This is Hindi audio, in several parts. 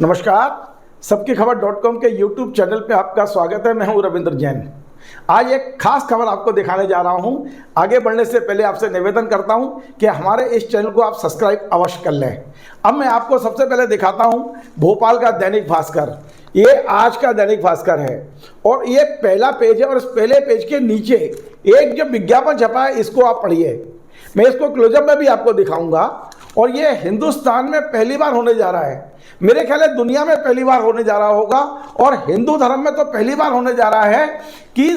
नमस्कार। सबकी खबर .com के यूट्यूब चैनल पे आपका स्वागत है। मैं हूं रविंद्र जैन। आज एक खास खबर आपको दिखाने जा रहा हूं। आगे बढ़ने से पहले आपसे निवेदन करता हूं कि हमारे इस चैनल को आप सब्सक्राइब अवश्य कर लें। अब मैं आपको सबसे पहले दिखाता हूं भोपाल का दैनिक भास्कर। ये आज का दैनिक भास्कर है और ये पहला पेज है और इस पहले पेज के नीचे एक जो विज्ञापन छपा है इसको आप पढ़िए। मैं इसको क्लोजअप में भी आपको दिखाऊंगा और ये हिंदुस्तान में पहली बार होने जा रहा है। मेरे ख्याल है दुनिया में पहली बार होने जा रहा होगा और हिंदू धर्म में तो पहली बार होने जा रहा है कि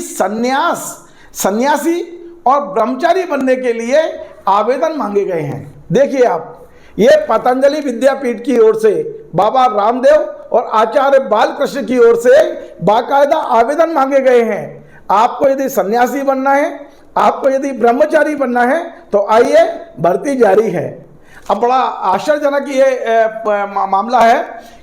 सन्यासी और ब्रह्मचारी बनने के लिए आवेदन मांगे गए हैं। देखिए आप, ये पतंजलि विद्यापीठ की ओर से बाबा रामदेव और आचार्य बालकृष्ण की ओर से बाकायदा आवेदन मांगे गए हैं। आपको यदि सन्यासी बनना है, आपको यदि ब्रह्मचारी बनना है तो आइए, भर्ती जारी है। अब बड़ा आश्चर्यजनक ये मामला है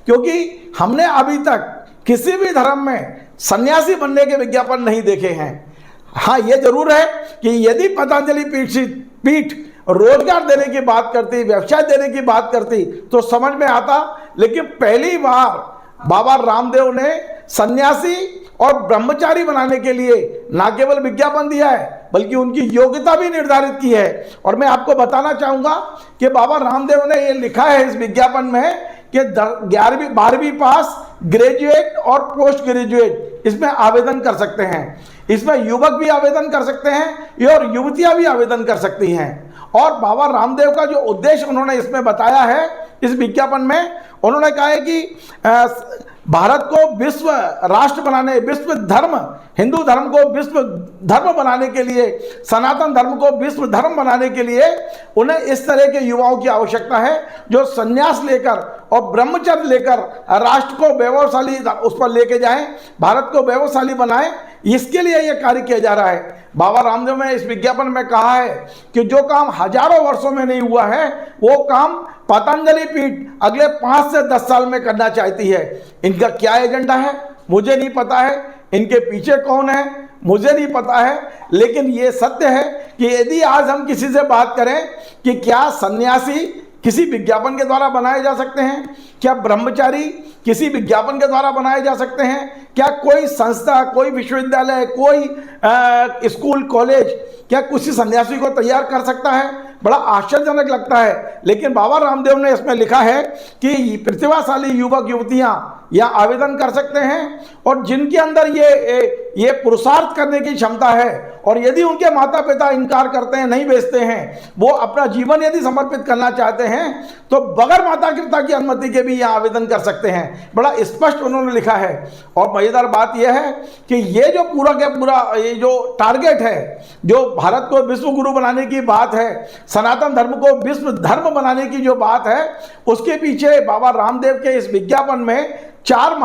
क्योंकि हमने अभी तक किसी भी धर्म में सन्यासी बनने के विज्ञापन नहीं देखे हैं। हाँ, ये जरूर है कि यदि पतंजलि पीठ रोजगार देने की बात करती, व्यवसाय देने की बात करती तो समझ में आता, लेकिन पहली बार बाबा रामदेव ने सन्यासी और ब्रह्मचारी बनाने के लिए न केवल विज्ञापन दिया है बल्कि उनकी योग्यता भी निर्धारित की है। और मैं आपको बताना चाहूंगा कि बाबा रामदेव ने ये लिखा है इस विज्ञापन में कि 11वीं 12वीं पास, ग्रेजुएट और पोस्ट ग्रेजुएट इसमें आवेदन कर सकते हैं। इसमें युवक भी आवेदन कर सकते हैं और युवतियां भी आवेदन कर सकती हैं। और बाबा रामदेव का जो उद्देश्य उन्होंने इसमें बताया है इस विज्ञापन में, उन्होंने कहा है कि भारत को विश्व राष्ट्र बनाने, विश्व धर्म, हिंदू धर्म को विश्व धर्म बनाने के लिए, सनातन धर्म को विश्व धर्म बनाने के लिए उन्हें इस तरह के युवाओं की आवश्यकता है जो संन्यास लेकर और ब्रह्मचर्य लेकर राष्ट्र को वैभवशाली उस पर लेके जाएं, भारत को वैभवशाली बनाएं। इसके लिए यह कार्य किया जा रहा है। बाबा रामदेव ने इस विज्ञापन में कहा है कि जो काम हजारों वर्षों में नहीं हुआ है वो काम पतंजलि पीठ अगले 5 से 10 साल में करना चाहती है। इनका क्या एजेंडा है मुझे नहीं पता है, इनके पीछे कौन है मुझे नहीं पता है, लेकिन ये सत्य है कि यदि आज हम किसी से बात करें कि क्या सन्यासी किसी विज्ञापन के द्वारा बनाए जा सकते हैं, क्या ब्रह्मचारी किसी विज्ञापन के द्वारा बनाए जा सकते हैं, क्या कोई संस्था, कोई विश्वविद्यालय, कोई स्कूल, कॉलेज क्या किसी सन्यासी को तैयार कर सकता है? बड़ा आश्चर्यजनक लगता है। लेकिन बाबा रामदेव ने इसमें लिखा है कि प्रतिभाशाली युवक युवतियां यहाँ आवेदन कर सकते हैं और जिनके अंदर ये पुरुषार्थ करने की क्षमता है और यदि उनके माता पिता इनकार करते हैं, नहीं भेजते हैं, वो अपना जीवन यदि समर्पित करना चाहते हैं तो बगैर माता पिता की अनुमति के भी यहाँ आवेदन कर सकते हैं। बड़ा स्पष्ट उन्होंने लिखा है। और मजेदार बात यह है कि ये जो पूरा का पूरा ये जो टारगेट है, जो भारत को विश्व गुरु बनाने की बात है, सनातन धर्म को विश्व धर्म बनाने की जो बात है, उसके पीछे बाबा रामदेव के इस विज्ञापन में 5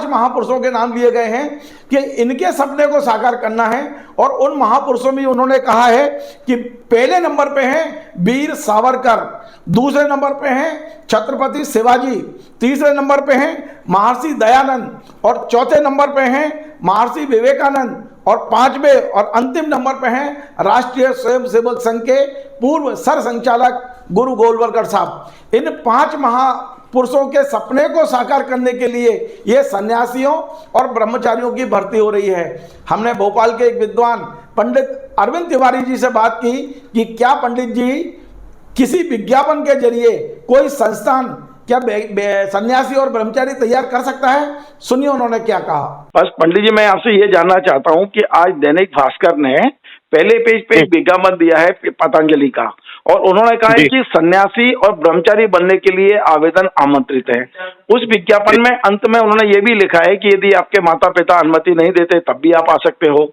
महापुरुषों के नाम लिए गए हैं कि इनके सपने को साकार करना है। और उन महापुरुषों में उन्होंने कहा है कि पहले नंबर पे हैं वीर सावरकर, दूसरे नंबर पे हैं छत्रपति शिवाजी, तीसरे नंबर पे हैं महर्षि दयानंद और चौथे नंबर पे हैं महर्षि विवेकानंद और 5वें और अंतिम नंबर पे हैं राष्ट्रीय स्वयंसेवक संघ के पूर्व सर संचालक गुरु गोलवलकर साहब। इन 5 महापुरुषों के सपने को साकार करने के लिए ये सन्यासियों और ब्रह्मचारियों की भर्ती हो रही है। हमने भोपाल के एक विद्वान पंडित अरविंद तिवारी जी से बात की कि क्या पंडित जी किसी विज्ञापन के जरिए कोई संस्थान क्या सन्यासी और ब्रह्मचारी तैयार कर सकता है? सुनिए उन्होंने क्या कहा। बस पंडित जी, मैं आपसे ये जानना चाहता हूँ कि आज दैनिक भास्कर ने पहले पेज पे एक विज्ञापन दिया है पतंजलि का और उन्होंने कहा है कि सन्यासी और ब्रह्मचारी बनने के लिए आवेदन आमंत्रित है। उस विज्ञापन में अंत में उन्होंने ये भी लिखा है कि यदि आपके माता पिता अनुमति नहीं देते तब भी आप आ सकते हो।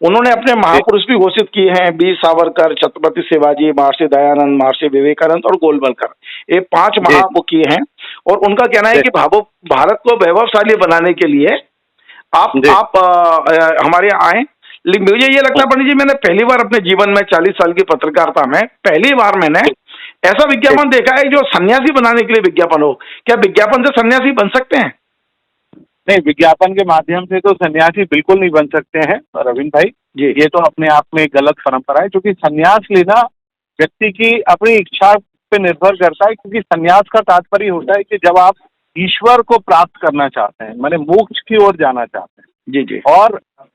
उन्होंने अपने महापुरुष भी घोषित किए हैं, वीर सावरकर, छत्रपति शिवाजी, महर्षि दयानंद, महर्षि विवेकानंद और गोलवलकर। ये 5 महामुखी हैं और उनका कहना है कि भारत को वैभवशाली बनाने के लिए आप हमारे यहाँ आए। लेकिन मुझे ये लगता है पंडित जी, मैंने पहली बार अपने जीवन में 40 साल की पत्रकारिता में पहली बार मैंने ऐसा विज्ञापन देखा है जो सन्यासी बनाने के लिए विज्ञापन हो। क्या विज्ञापन से सन्यासी बन सकते हैं? नहीं, विज्ञापन के माध्यम से तो सन्यासी बिल्कुल नहीं बन सकते हैं रविंद्र भाई जी। ये तो अपने आप में एक गलत परंपरा है, क्योंकि सन्यास लेना व्यक्ति की अपनी इच्छा पे निर्भर करता है। क्योंकि सन्यास का तात्पर्य होता है कि जब आप ईश्वर को प्राप्त करना चाहते हैं, माने मोक्ष की ओर जाना चाहते हैं। जी जी।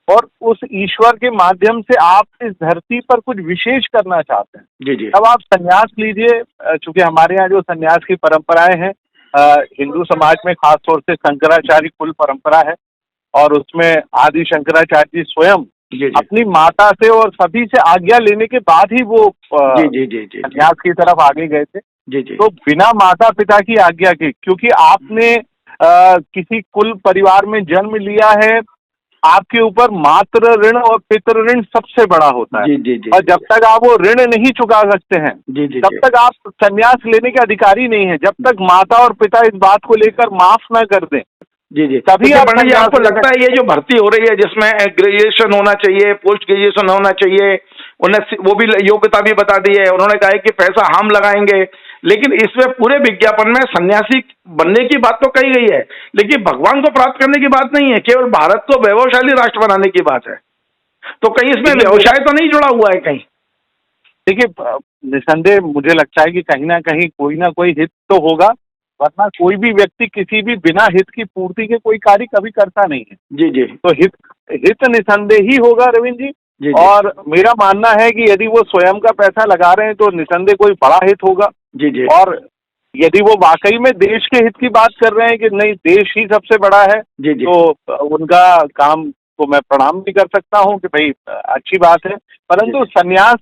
और उस ईश्वर के माध्यम से आप इस धरती पर कुछ विशेष करना चाहते हैं, जी जी। तब आप संन्यास लीजिए। चूंकि हमारे यहाँ जो संन्यास की परंपराएं हैं, हिंदू समाज में खास तौर से शंकराचार्य कुल परंपरा है, और उसमें आदि शंकराचार्य जी स्वयं अपनी माता से और सभी से आज्ञा लेने के बाद ही वो संन्यास की तरफ आगे गए थे। जी जी। तो बिना माता पिता की आज्ञा के, क्योंकि आपने किसी कुल परिवार में जन्म लिया है, आपके ऊपर मातृ ऋण और पितृ ऋण सबसे बड़ा होता है। जी जी जी। और जब तक आप वो ऋण नहीं चुका सकते हैं, जी जी, तब तक आप संन्यास लेने के अधिकारी नहीं है, जब तक माता और पिता इस बात को लेकर माफ न कर दें। जी जी। तभी पंडित जी, आपको लगता है ये जो भर्ती हो रही है जिसमें ग्रेजुएशन होना चाहिए, पोस्ट ग्रेजुएशन होना चाहिए, उन्हें वो भी योग्यता भी बता दी है, उन्होंने कहा है कि पैसा हम लगाएंगे, लेकिन इसमें पूरे विज्ञापन में सन्यासी बनने की बात तो कही गई है, लेकिन भगवान को प्राप्त करने की बात नहीं है, केवल भारत को वैभवशाली राष्ट्र बनाने की बात है। तो कहीं इसमें व्यवसाय तो नहीं जुड़ा हुआ है कहीं? देखिए, निसंदेह मुझे लगता है कि कहीं ना कोई हित तो होगा, वरना कोई भी व्यक्ति किसी भी बिना हित की पूर्ति के कोई कार्य कभी करता नहीं है। जी जी। तो हित निसंदेह ही होगा रविंद्र जी। जी। और मेरा मानना है कि यदि वो स्वयं का पैसा लगा रहे हैं तो निसंदेह कोई बड़ा हित होगा। जी जी। और यदि वो वाकई में देश के हित की बात कर रहे हैं कि नहीं, देश ही सबसे बड़ा है, जी जी, तो उनका काम को मैं प्रणाम भी कर सकता हूँ कि भाई अच्छी बात है। परंतु संन्यास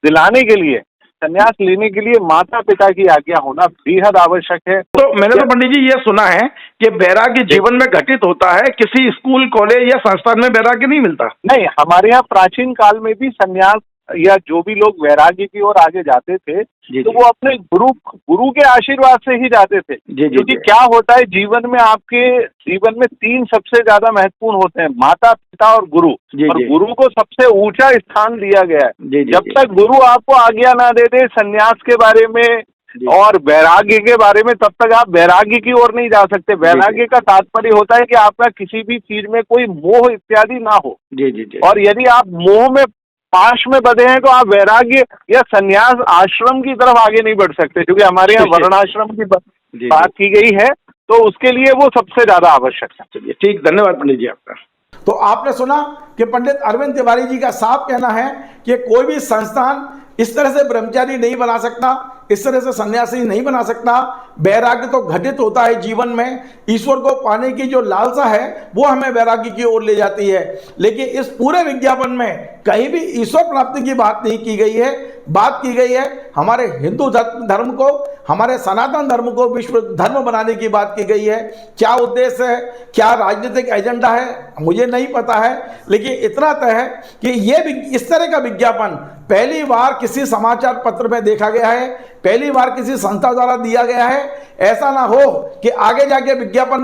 दिलाने के लिए, संन्यास लेने के लिए माता पिता की आज्ञा होना बेहद आवश्यक है। तो मैंने तो पंडित जी ये सुना है कि वैराग्य जीवन में घटित होता है, किसी स्कूल कॉलेज या संस्थान में वैराग्य नहीं मिलता। नहीं, हमारे यहाँ प्राचीन काल में भी संन्यास या जो भी लोग वैराग्य की ओर आगे जाते थे, तो वो अपने गुरु के आशीर्वाद से ही जाते थे। क्योंकि क्या होता है, जीवन में आपके जीवन में 3 सबसे ज्यादा महत्वपूर्ण होते हैं, माता पिता और गुरु। और गुरु को सबसे ऊंचा स्थान दिया गया है। जब तक गुरु आपको आज्ञा ना दे दे संन्यास के बारे में और वैराग्य के बारे में, तब तक आप वैराग्य की ओर नहीं जा सकते। वैराग्य का तात्पर्य होता है कि आपका किसी भी चीज में कोई मोह इत्यादि ना हो। और यदि आप मोह में पाश में बंधे हैं तो आप वैराग्य या संन्यास आश्रम की तरफ आगे नहीं बढ़ सकते, क्योंकि हमारे यहाँ वर्णाश्रम की बात की गई है, तो उसके लिए वो सबसे ज्यादा आवश्यक है। चलिए ठीक, धन्यवाद पंडित जी आपका। तो आपने सुना कि पंडित अरविंद तिवारी जी का साफ कहना है कि कोई भी संस्थान इस तरह से ब्रह्मचारी नहीं बना सकता, इस तरह से सन्यासी नहीं बना सकता। वैराग्य तो घटित होता है जीवन में, ईश्वर को पाने की जो लालसा है वो हमें वैराग्य की ओर ले जाती है। लेकिन इस पूरे विज्ञापन में कहीं भी ईश्वर प्राप्ति की बात नहीं की गई है। बात की गई है हमारे हिंदू धर्म को, हमारे सनातन धर्म को विश्व धर्म बनाने की बात की गई है। क्या उद्देश्य है, क्या राजनीतिक एजेंडा है, मुझे नहीं पता है, लेकिन इतना तय है कि ये इस तरह का विज्ञापन पहली बार किसी समाचार पत्र में देखा गया है, पहली बार किसी संस्था द्वारा दिया गया है। ऐसा ना हो कि आगे जाके विज्ञापन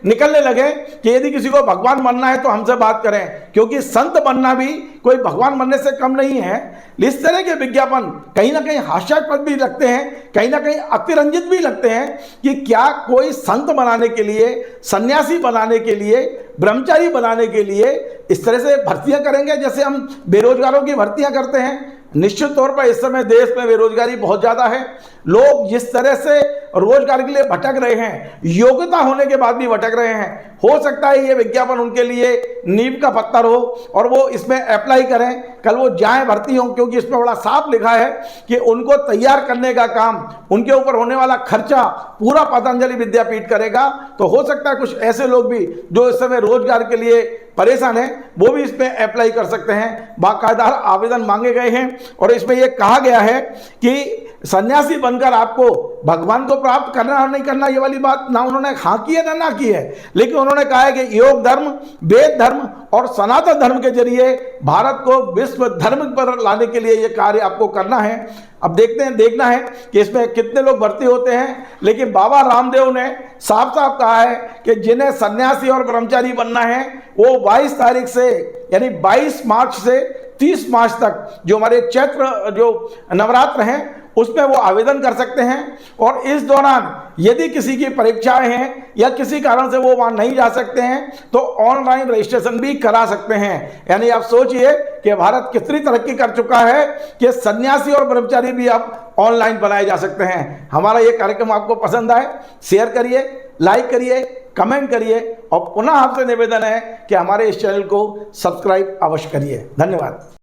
निकलने लगे कि यदि किसी को भगवान बनना है तो हमसे बात करें, क्योंकि संत बनना भी कोई भगवान बनने से कम नहीं है। इस तरह के विज्ञापन कहीं ना कहीं हास्यास्पद भी लगते हैं, कहीं ना कहीं अतिरंजित भी लगते हैं कि क्या कोई संत बनाने के लिए, सन्यासी बनाने के लिए, ब्रह्मचारी बनाने के लिए इस तरह से भर्तियां करेंगे जैसे हम बेरोजगारों की भर्तियां करते हैं। निश्चित तौर पर इस समय देश में बेरोजगारी बहुत ज़्यादा है। लोग जिस तरह से रोजगार के लिए भटक रहे हैं, योग्यता होने के बाद भी भटक रहे हैं, हो सकता है ये विज्ञापन उनके लिए नींव का पत्थर हो और वो इसमें अप्लाई करें, कल वो जाएं भर्ती हों, क्योंकि इसमें बड़ा साफ लिखा है कि उनको तैयार करने का काम, उनके ऊपर होने वाला खर्चा पूरा पतंजलि विद्यापीठ करेगा। तो हो सकता है कुछ ऐसे लोग भी जो इस समय रोजगार के लिए परेशान है वो भी इसमें अप्लाई कर सकते हैं। बाकायदा आवेदन मांगे गए हैं और इसमें यह कहा गया है कि सन्यासी बनकर आपको भगवान को प्राप्त करना और नहीं करना, ये वाली बात ना उन्होंने हाँ की है ना की है, लेकिन उन्होंने कहा है कि योग धर्म, वेद धर्म और सनातन धर्म के जरिए भारत को विश्व धर्म पर लाने के लिए ये कार्य आपको करना है। अब देखना है कि इसमें कितने लोग भर्ती होते हैं। लेकिन बाबा रामदेव ने साफ साफ कहा है कि जिन्हें सन्यासी और ब्रह्मचारी बनना है वो 22 तारीख से, यानी 22 मार्च से 30 मार्च तक जो हमारे चैत्र जो नवरात्र हैं उसमें वो आवेदन कर सकते हैं। और इस दौरान यदि किसी की परीक्षाएं हैं या किसी कारण से वो वहां नहीं जा सकते हैं तो ऑनलाइन रजिस्ट्रेशन भी करा सकते हैं। यानी आप सोचिए कि भारत कितनी तरक्की कर चुका है कि सन्यासी और ब्रह्मचारी भी अब ऑनलाइन बनाए जा सकते हैं। हमारा ये कार्यक्रम आपको पसंद आए, शेयर करिए, लाइक करिए, कमेंट करिए और पुनः आपसे निवेदन है कि हमारे इस चैनल को सब्सक्राइब अवश्य करिए। धन्यवाद।